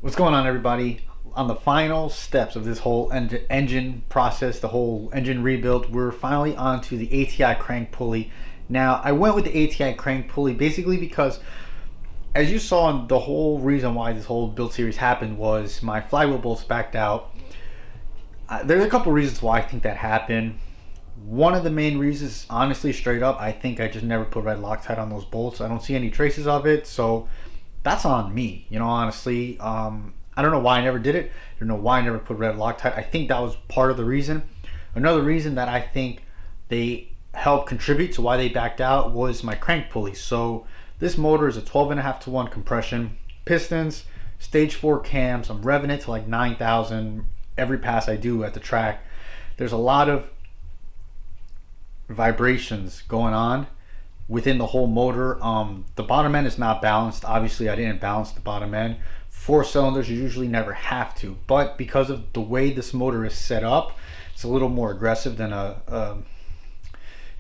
What's going on, everybody? On the final steps of this whole engine process, the whole engine rebuild, we're finally on to the ATI crank pulley. Now, I went with the ATI crank pulley basically because, as you saw, the whole reason why this whole build series happened was my flywheel bolts backed out. There's a couple reasons why I think that happened. One of the main reasons, honestly, straight up, I think I just never put red Loctite on those bolts. I don't see any traces of it, so that's on me, honestly. I don't know why I never did it. I don't know why I never put red Loctite. I think that was part of the reason. Another reason that I think they helped contribute to why they backed out was my crank pulley. So this motor is a 12.5-to-1 compression, pistons, stage 4 cams. I'm revving it to like 9,000 every pass I do at the track. There's a lot of vibrations going on within the whole motor. The bottom end is not balanced. Obviously, I didn't balance the bottom end. 4 cylinders, you usually never have to, but because of the way this motor is set up, it's a little more aggressive than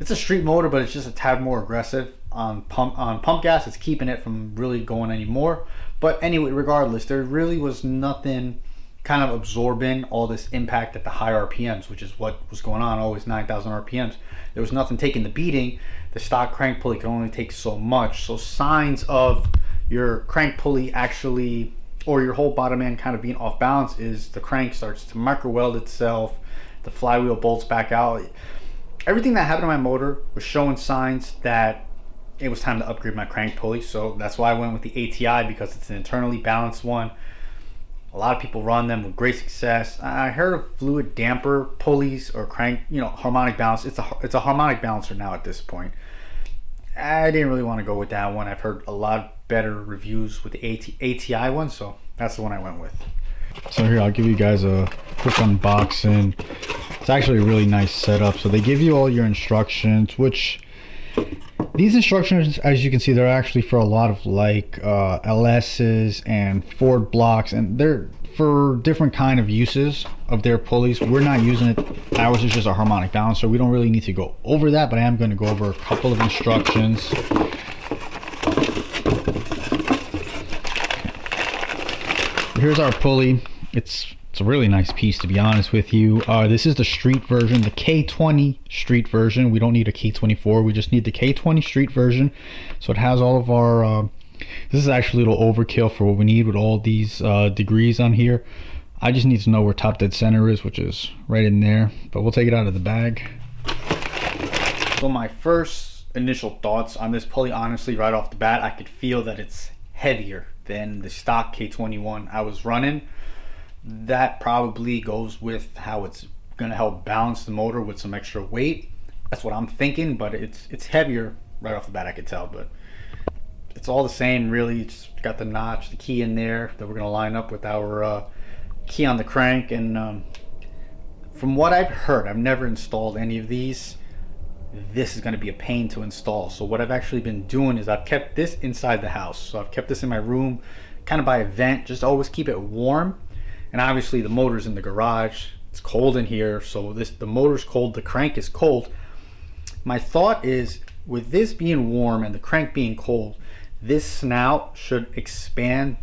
it's a street motor, but it's just a tad more aggressive on pump gas. It's keeping it from really going anymore. But anyway, regardless, there really was nothing kind of absorbing all this impact at the high RPMs, which is what was going on, always 9,000 RPMs. There was nothing taking the beating. The stock crank pulley can only take so much. So signs of your crank pulley actually, or your whole bottom end kind of being off balance, is the crank starts to micro weld itself, the flywheel bolts back out. Everything that happened to my motor was showing signs that it was time to upgrade my crank pulley. So that's why I went with the ATI, because it's an internally balanced one. A lot of people run them with great success. I heard of fluid damper pulleys or crank, harmonic balance. It's a harmonic balancer now at this point. I didn't really want to go with that one. I've heard a lot better reviews with the ATI one, so that's the one I went with. So here, I'll give you guys a quick unboxing. It's actually a really nice setup. So they give you all your instructions, which these instructions, as you can see, they're actually for a lot of like LS's and Ford blocks, and they're for different kind of uses of their pulleys. We're not using it. Ours is just a harmonic balancer. We don't really need to go over that, but I am going to go over a couple of instructions. Here's our pulley. It's a really nice piece, to be honest with you. This is the street version, the K20 street version. We don't need a K24. We just need the K20 street version. So it has all of our this is actually a little overkill for what we need with all these degrees on here. I just need to know where top dead center is, which is right in there, but we'll take it out of the bag. So my first initial thoughts on this pulley, honestly, right off the bat, I could feel that it's heavier than the stock K21 I was running. That probably goes with how it's gonna help balance the motor with some extra weight. That's what I'm thinking, but it's heavier right off the bat, I could tell, but it's all the same, really. It's got the notch, the key in there that we're gonna line up with our key on the crank. And from what I've heard, I've never installed any of these. This is gonna be a pain to install. So what I've actually been doing is I've kept this inside the house. So I've kept this in my room, kind of by a vent, just to always keep it warm. And obviously the motor's in the garage. It's cold in here, so the motor's cold, the crank is cold. My thought is, with this being warm and the crank being cold, this snout should expand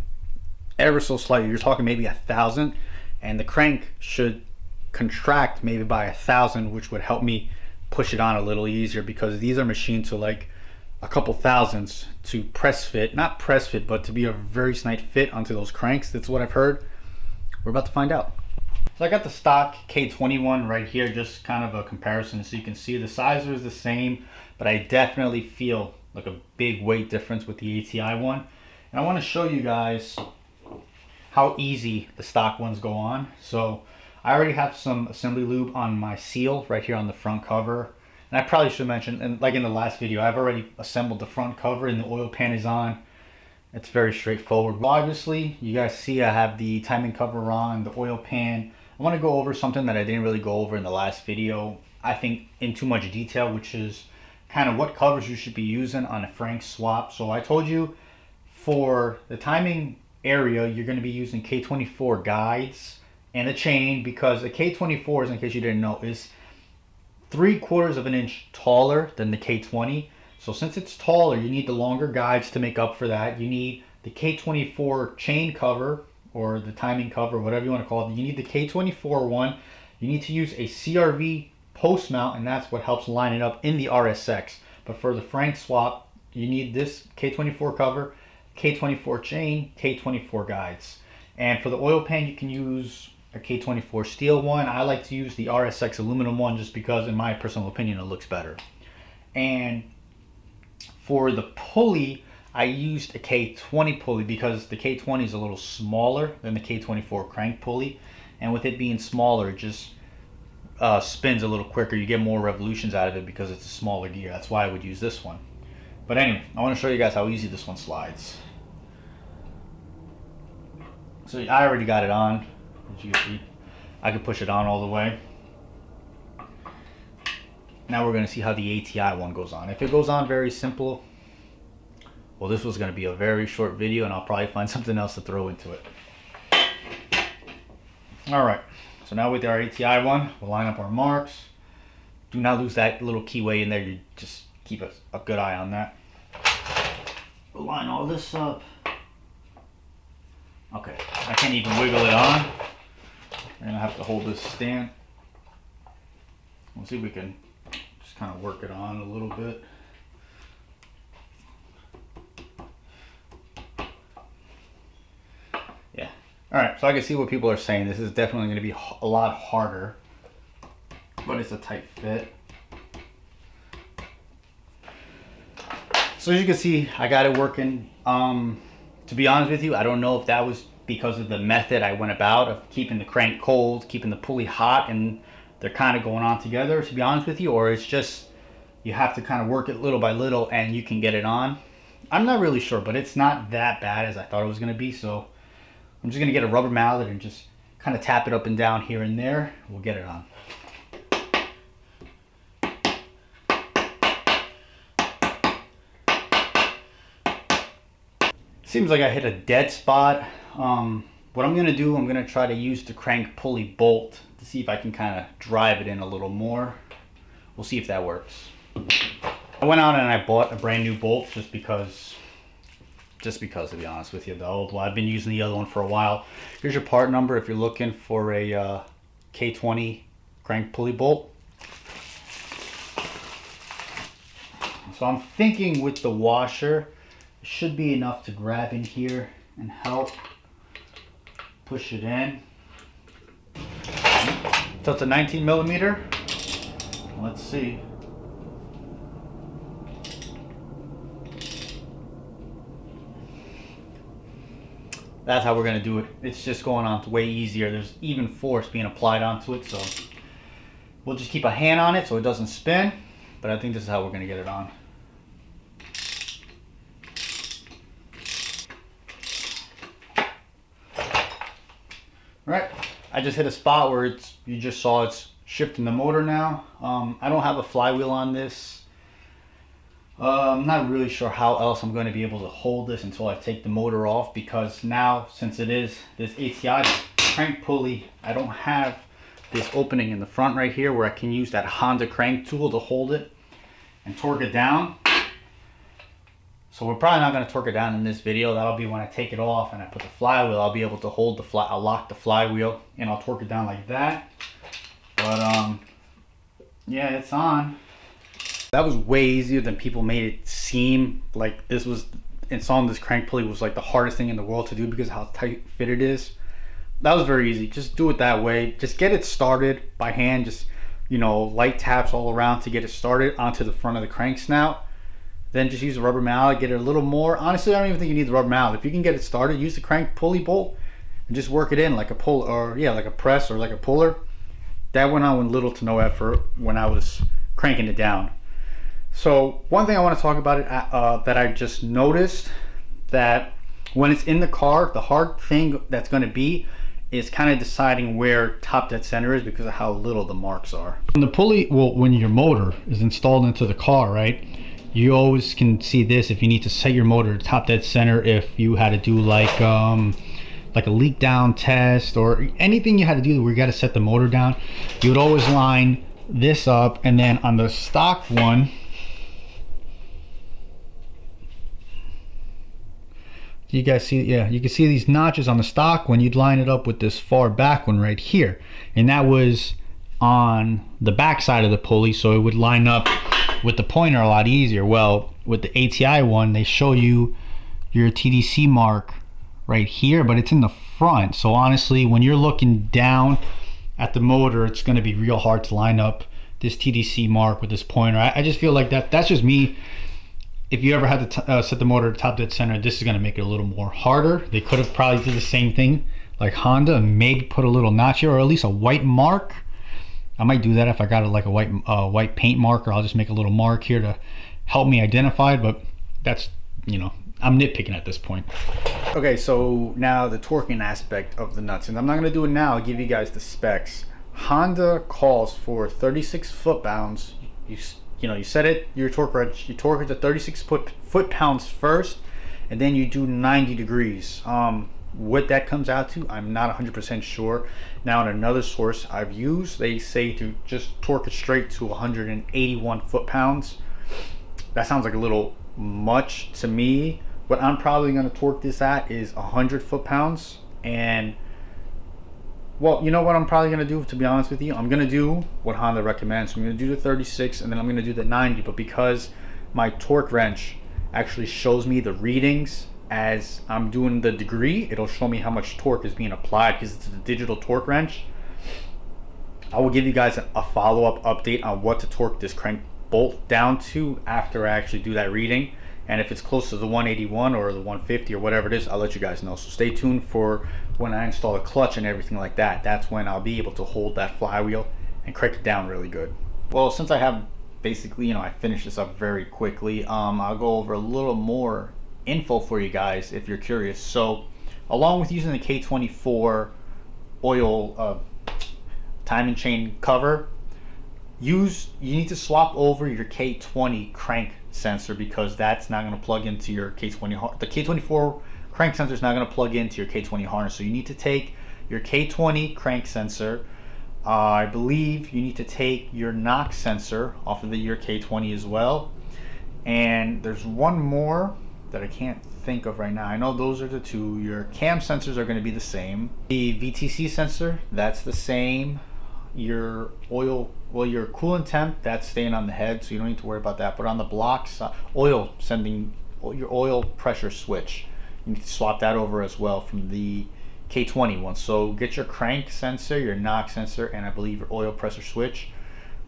ever so slightly. You're talking maybe 1,000, and the crank should contract maybe by 1,000, which would help me push it on a little easier, because these are machined to like a couple thousands to press fit, not press fit, but to be a very snide fit onto those cranks. That's what I've heard. We're about to find out. So I got the stock K21 right here, just kind of a comparison, so you can see the size is the same, but I definitely feel like a big weight difference with the ATI one. And I want to show you guys how easy the stock ones go on. So I already have some assembly lube on my seal right here on the front cover. And I probably should mention, and like in the last video, I've already assembled the front cover and the oil pan is on. It's very straightforward. Obviously, you guys see I have the timing cover on, the oil pan. I want to go over something that I didn't really go over in the last video, I think in too much detail, which is kind of what covers you should be using on a Frank swap. So I told you for the timing area, you're going to be using K24 guides and a chain, because the K24s, in case you didn't know, is 3/4 of an inch taller than the K20. So since it's taller, you need the longer guides to make up for that. You need the K24 chain cover or the timing cover, whatever you want to call it, you need the K24 one. You need to use a CRV post mount, and that's what helps line it up in the RSX. But for the Frank swap, you need this K24 cover, K24 chain, K24 guides. And for the oil pan, you can use a K24 steel one. I like to use the RSX aluminum one just because, in my personal opinion, it looks better. And for the pulley, I used a K20 pulley because the K20 is a little smaller than the K24 crank pulley. And with it being smaller, it just spins a little quicker. You get more revolutions out of it because it's a smaller gear. That's why I would use this one. But anyway, I want to show you guys how easy this one slides. So I already got it on. As you can see, I can push it on all the way. Now we're going to see how the ATI one goes on. If it goes on very simple, well, this was going to be a very short video, and I'll probably find something else to throw into it. All right, so now with our ATI one, we'll line up our marks. Do not lose that little keyway in there. You just keep a good eye on that. We'll line all this up. Okay, I can't even wiggle it on. We're gonna have to hold this stand. We'll see if we can just kind of work it on a little bit. Yeah. All right, so I can see what people are saying. This is definitely gonna be a lot harder, but it's a tight fit. So as you can see, I got it working. To be honest with you, I don't know if that was because of the method I went about of keeping the crank cold, keeping the pulley hot, and they're kind of going on together, to be honest with you, or it's just you have to kind of work it little by little and you can get it on. I'm not really sure, but it's not that bad as I thought it was going to be. So I'm just going to get a rubber mallet and just kind of tap it up and down here and there. We'll get it on. Seems like I hit a dead spot. What I'm gonna do, I'm gonna try to use the crank pulley bolt to see if I can kind of drive it in a little more. We'll see if that works. I went out and I bought a brand new bolt just because, to be honest with you. The old one, I've been using the other one for a while. Here's your part number if you're looking for a K20 crank pulley bolt. So I'm thinking with the washer, it should be enough to grab in here and help push it in. So it's a 19 millimeter. Let's see. That's how we're gonna do it. It's just going on way easier. There's even force being applied onto it, so we'll just keep a hand on it so it doesn't spin. But I think this is how we're gonna get it on. Right, I just hit a spot where you just saw it's shifting the motor now. I don't have a flywheel on this. I'm not really sure how else I'm going to be able to hold this until I take the motor off, because now, since it is this ATI crank pulley, I don't have this opening in the front right here where I can use that Honda crank tool to hold it and torque it down. So we're probably not going to torque it down in this video. That'll be when I take it off and I put the flywheel. I'll be able to hold the I'll lock the flywheel and I'll torque it down like that. But yeah, it's on. That was way easier than people made it seem. Like this was, installing this crank pulley was like the hardest thing in the world to do because of how tight fit it is. That was very easy. Just do it that way. Just get it started by hand. Just, you know, light taps all around to get it started onto the front of the crank snout. Then just use a rubber mallet, get it a little more. Honestly, I don't even think you need the rubber mallet. If you can get it started, use the crank pulley bolt and just work it in like a pull, or yeah, like a press or like a puller. That went on with little to no effort when I was cranking it down. So one thing I want to talk about it that I just noticed, that when it's in the car, the hard thing that's going to be is kind of deciding where top dead center is because of how little the marks are. When the pulley, well, when your motor is installed into the car, right? You always can see this if you need to set your motor to top dead center. If you had to do like a leak down test or anything you had to do where you got to set the motor down, you would always line this up, and then on the stock one, You guys see, yeah, you can see these notches on the stock when you'd line it up with this far back one right here, and that was on the back side of the pulley, so it would line up with the pointer a lot easier. Well, with the ATI one, they show you your TDC mark right here, but it's in the front. So honestly, when you're looking down at the motor, it's going to be real hard to line up this TDC mark with this pointer. I just feel like that's just me. If you ever had to set the motor top dead center, this is going to make it a little more harder. They could have probably did the same thing like Honda and maybe put a little notch here, or at least a white mark. I might do that if I got like a white paint marker. I'll just make a little mark here to help me identify it, but that's, you know, I'm nitpicking at this point. Okay, so now the torquing aspect of the nuts, and I'm not going to do it now. I'll give you guys the specs. Honda calls for 36 foot-pounds. You know, you set it, your torque wrench, you torque it to 36 foot-pounds first, and then you do 90 degrees. What that comes out to, I'm not 100% sure. Now, in another source I've used, they say to just torque it straight to 181 foot-pounds. That sounds like a little much to me. What I'm probably going to torque this at is 100 foot-pounds, and well, you know what I'm probably going to do, to be honest with you? I'm going to do what Honda recommends. So I'm going to do the 36, and then I'm going to do the 90. But because my torque wrench actually shows me the readings as I'm doing the degree, it'll show me how much torque is being applied because it's a digital torque wrench. I will give you guys a follow-up update on what to torque this crank bolt down to after I actually do that reading. And if it's close to the 181 or the 150 or whatever it is, I'll let you guys know. So stay tuned for when I install the clutch and everything like that. That's when I'll be able to hold that flywheel and crank it down really good. Well, since I have basically, you know, I finished this up very quickly, I'll go over a little more info for you guys if you're curious. So along with using the K24 oil timing chain cover, you need to swap over your K20 crank sensor, because that's not going to plug into your K20. The K24 crank sensor is not going to plug into your K20 harness. So you need to take your K20 crank sensor. I believe you need to take your knock sensor off of your K20 as well. And there's one more that I can't think of right now. I know those are the two. Your cam sensors are going to be the same. The VTC sensor, that's the same. Your oil, well, your coolant temp, that's staying on the head, so you don't need to worry about that. But on the blocks, oil sending, your oil pressure switch, you need to swap that over as well from the K20 one. So get your crank sensor, your knock sensor, and I believe your oil pressure switch.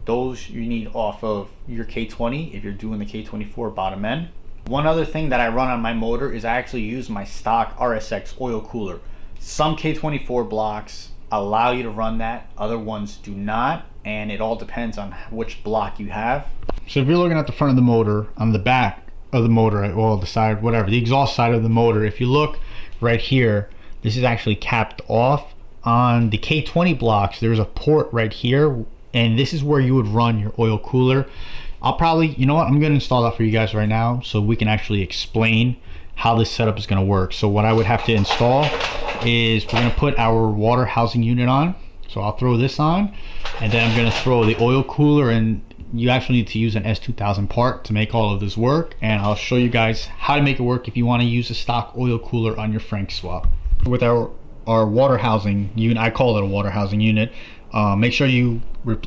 Those you need off of your K20 if you're doing the K24 bottom end. One other thing that I run on my motor is I actually use my stock RSX oil cooler. Some K24 blocks allow you to run that, other ones do not, and it all depends on which block you have. So if you're looking at the front of the motor, on the back of the motor, well, the side, whatever, the exhaust side of the motor, if you look right here, this is actually capped off. On the K20 blocks, there's a port right here, and this is where you would run your oil cooler. I'll probably, you know what, I'm gonna install that for you guys right now so we can actually explain how this setup is gonna work. So what I would have to install is we're gonna put our water housing unit on. So I'll throw this on, and then I'm gonna throw the oil cooler, and you actually need to use an S2000 part to make all of this work. And I'll show you guys how to make it work if you wanna use a stock oil cooler on your Frank swap. With our water housing unit, I call it a water housing unit, make sure you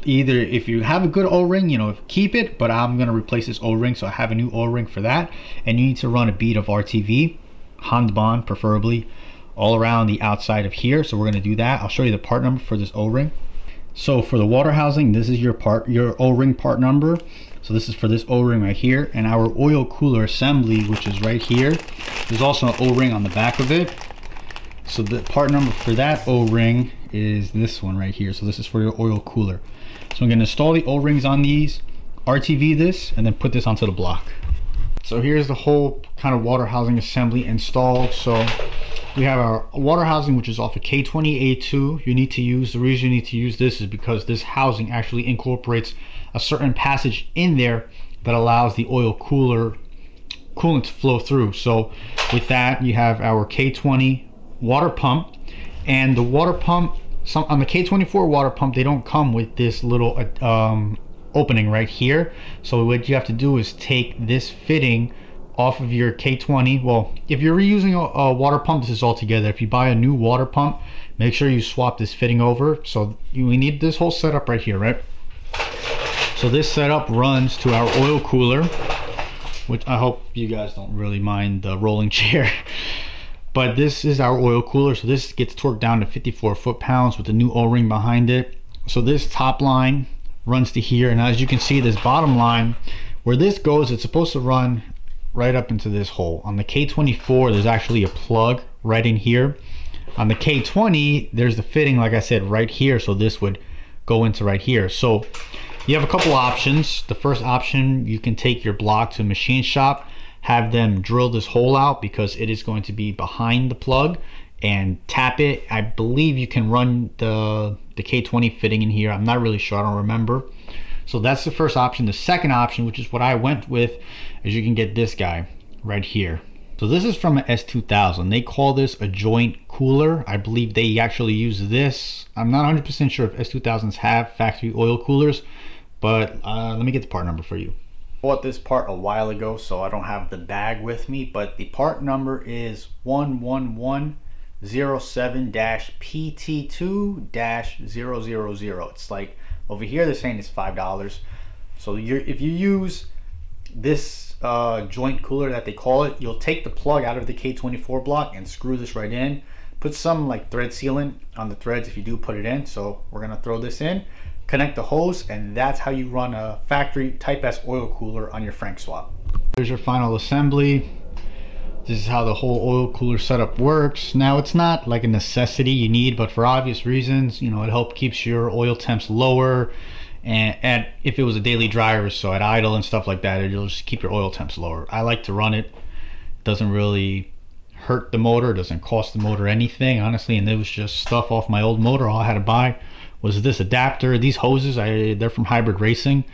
either, if you have a good O-ring, you know, keep it, but I'm gonna replace this O-ring, so I have a new O-ring for that. And you need to run a bead of RTV, Honda bond preferably, all around the outside of here. So we're gonna do that. I'll show you the part number for this O-ring. So for the water housing, this is your O-ring part number. So this is for this O-ring right here. And our oil cooler assembly, which is right here, there's also an O-ring on the back of it. So the part number for that O-ring is this one right here. So this is for your oil cooler. So I'm gonna install the O-rings on these, RTV this, and then put this onto the block. So here's the whole kind of water housing assembly installed. So we have our water housing, which is off a K20A2. You need to use, the reason you need to use this is because this housing actually incorporates a certain passage in there that allows the oil coolant to flow through. So with that, you have our K20 water pump, and the water pump, on the K24 water pump, they don't come with this little opening right here. So what you have to do is take this fitting off of your K20. Well, if you're reusing a water pump, this is all together. If you buy a new water pump, make sure you swap this fitting over. So we need this whole setup right here, right? So this setup runs to our oil cooler, which I hope you guys don't really mind the rolling chair. But this is our oil cooler. So this gets torqued down to 54 foot-pounds with the new O-ring behind it. So this top line runs to here, and as you can see, this bottom line, where this goes, it's supposed to run right up into this hole. On the K24, there's actually a plug right in here. On the K20, there's the fitting, like I said, right here, so this would go into right here. So you have a couple options. The first option, you can take your block to a machine shop, have them drill this hole out because it is going to be behind the plug, and tap it. I believe you can run the K20 fitting in here. I'm not really sure, I don't remember. So that's the first option. The second option, which is what I went with, is you can get this guy right here. So this is from an S2000. They call this a joint cooler. I believe they actually use this. I'm not 100% sure if S2000s have factory oil coolers, but let me get the part number for you. Bought this part a while ago, so I don't have the bag with me, but the part number is 11107-PT2-000. It's like over here they're saying it's $5. So if you use this joint cooler that they call it, you'll take the plug out of the K24 block and screw this right in. Put some like thread sealant on the threads if you do put it in. So we're gonna throw this in, connect the hose, and that's how you run a factory Type S oil cooler on your Frank swap. Here's your final assembly. This is how the whole oil cooler setup works. Now, it's not like a necessity you need, but for obvious reasons, you know, it helps keeps your oil temps lower, and if it was a daily driver, so at idle and stuff like that, it'll just keep your oil temps lower. I like to run it. Doesn't really hurt the motor, doesn't cost the motor anything, honestly, and it was just stuff off my old motor. All I had to buy was this adapter. These hoses, they're from Hybrid Racing.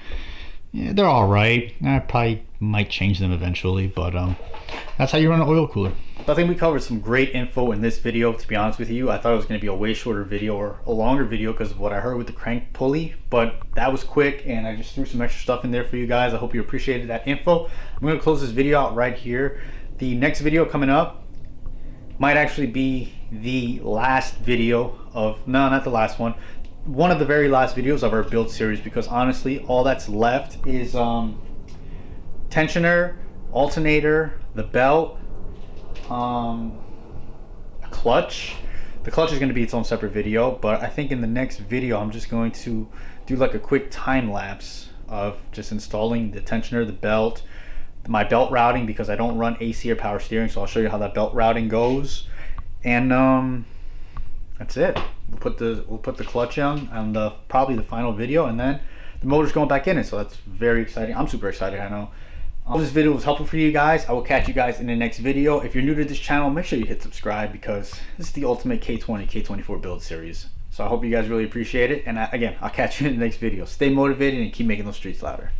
Yeah, they're all right. I probably might change them eventually, but that's how you run an oil cooler. I think we covered some great info in this video, to be honest with you. I thought it was going to be a way shorter video or a longer video because of what I heard with the crank pulley, but that was quick and I just threw some extra stuff in there for you guys. I hope you appreciated that info. I'm going to close this video out right here. The next video coming up might actually be the last video of, no, not the last one, one of the very last videos of our build series, because honestly all that's left is tensioner, alternator, the belt, a clutch. The clutch is going to be its own separate video, but I think in the next video I'm just going to do like a quick time lapse of just installing the tensioner, the belt, my belt routing, because I don't run AC or power steering, so I'll show you how that belt routing goes, and that's it. We'll put the clutch on probably the final video, and then the motor's going back in it, so that's very exciting. I'm super excited. I know. I hope this video was helpful for you guys. I will catch you guys in the next video. If you're new to this channel, make sure you hit subscribe, because this is the ultimate K20, K24 build series. So I hope you guys really appreciate it, and again, I'll catch you in the next video. Stay motivated and keep making those streets louder.